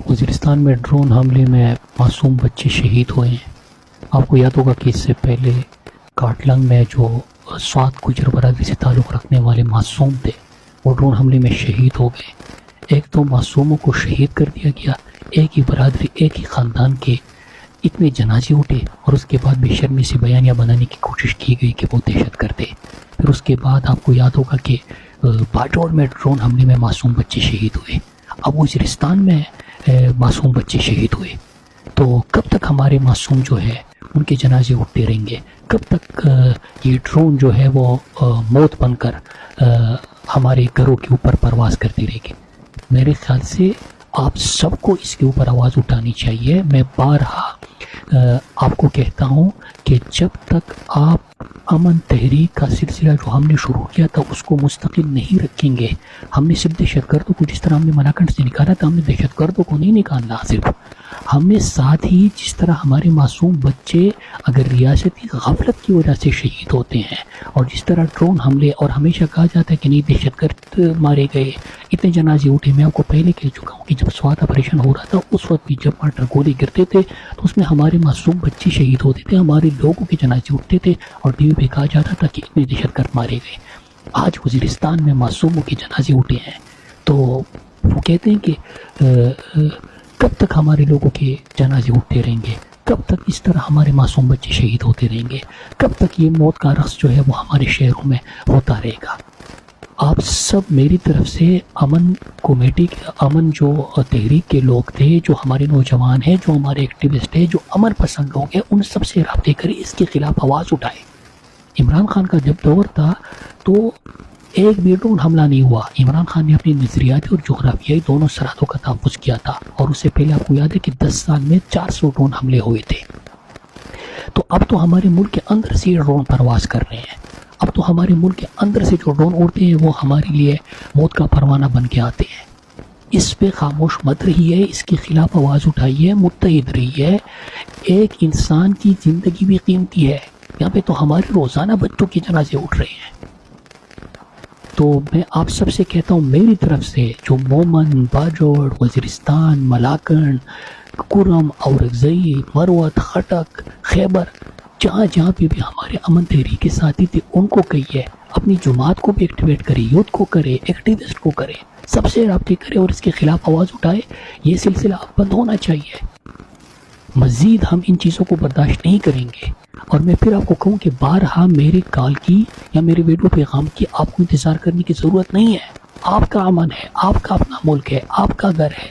وزیرستان میں ڈرون حملے میں معصوم بچے شہید ہوئے ہیں۔ آپ کو یاد ہوگا کہ اس سے پہلے کاٹلنگ میں جو 7 گجر برادری سے تعلق رکھنے والے معصوم تھے وہ ڈرون حملے میں شہید ہو گئے۔ ایک تو معصوموں کو شہید کر دیا گیا، ایک ہی برادری ایک ہی خاندان کے اتنے جنازے اٹھے، اور اس کے بعد بے شرمی سے بیانیہ بنانے کی کوشش کی گئی کہ وہ دہشت گرد ہے۔ پھر اس کے بعد آپ کو یاد ہوگا کہ باجوڑ میں ڈرون حملے میں معصوم بچے شہید ہوئے، اب وزیرستان میں معصوم بچے شہید ہوئے۔ تو کب تک ہمارے معصوم جو ہے ان کے جنازے اٹھتے رہیں گے؟ کب تک یہ ڈرون جو ہے وہ موت بن کر ہمارے گھروں کے اوپر پرواز کرتے رہے گی؟ میرے خیال سے آپ سب کو اس کے اوپر آواز اٹھانی چاہیے۔ میں بارہا آپ کو کہتا ہوں کہ جب تک آپ امن تحریک کا سلسلہ جو ہم نے شروع کیا تھا اس کو مستقل نہیں رکھیں گے، ہم نے صرف دہشت گردوں کو جس طرح ہم نے ملاکنڈ سے نکالا تھا، ہم نے دہشت گردوں کو نہیں نکالنا، صرف ہمیں ساتھ ہی جس طرح ہمارے معصوم بچے اگر ریاستی غفلت کی وجہ سے شہید ہوتے ہیں، اور جس طرح ڈرون حملے، اور ہمیشہ کہا جاتا ہے کہ نہیں دہشت گرد مارے گئے، اتنے جنازے اٹھے۔ میں آپ کو پہلے کہہ چکا ہوں کہ جب سوات آپریشن ہو رہا تھا اس وقت بھی جب مارٹر گولی گرتے تھے تو اس میں ہمارے معصوم بچے شہید ہوتے تھے، ہمارے لوگوں کے جنازے اٹھتے تھے، اور ٹی وی پہ کہا جاتا تھا کہ اتنے دہشت گرد مارے گئے۔ آج وزیرستان میں معصوموں کے جنازے اٹھے ہیں، تو وہ کہتے ہیں کہ کب تک ہمارے لوگوں کے جنازے اٹھتے رہیں گے؟ کب تک اس طرح ہمارے معصوم بچے شہید ہوتے رہیں گے؟ کب تک یہ موت کا رقص جو ہے وہ ہمارے شہروں میں ہوتا رہے گا؟ آپ سب میری طرف سے امن کمیٹی کے، امن جو تحریک کے لوگ تھے، جو ہمارے نوجوان ہیں، جو ہمارے ایکٹیوسٹ ہیں، جو امن پسند لوگ ہیں، ان سب سے رابطے کریں، اس کے خلاف آواز اٹھائیں۔ عمران خان کا جب دور تھا تو ایک بھی ڈرون حملہ نہیں ہوا۔ عمران خان نے اپنی نظریاتی اور جغرافیائی دونوں سرحدوں کا تحفظ کیا تھا، اور اس سے پہلے آپ کو یاد ہے کہ 10 سال میں 400 ڈرون حملے ہوئے تھے۔ تو اب تو ہمارے ملک کے اندر سے یہ ڈرون پرواز کر رہے ہیں، اب تو ہمارے ملک کے اندر سے جو ڈرون اڑتے ہیں وہ ہمارے لیے موت کا پروانہ بن کے آتے ہیں۔ اس پہ خاموش مت رہیے، اس کے خلاف آواز اٹھائیے، متحد رہیے۔ ایک انسان کی زندگی بھی قیمتی ہے، یہاں پہ تو ہمارے روزانہ بچوں کے جنازے اٹھ رہے ہیں۔ تو میں آپ سب سے کہتا ہوں، میری طرف سے جو مومن، باجوڑ، وزیرستان، ملاکنڈ، کرم، اورکزئی، مروت، خٹک، خیبر، جہاں جہاں پہ بھی ہمارے امن تحریک کے ساتھی تھے ان کو کہیے اپنی جماعت کو بھی ایکٹیویٹ کرے، یوتھ کو کرے، ایکٹیوسٹ کو کرے، سب سے رابطے کرے اور اس کے خلاف آواز اٹھائے۔ یہ سلسلہ بند ہونا چاہیے، مزید ہم ان چیزوں کو برداشت نہیں کریں گے۔ اور میں پھر آپ کو کہوں کہ بارہا میرے کال کی یا میرے ویڈیو پیغام کی آپ کو انتظار کرنے کی ضرورت نہیں ہے۔ آپ کا امن ہے، آپ کا اپنا ملک ہے، آپ کا گھر ہے۔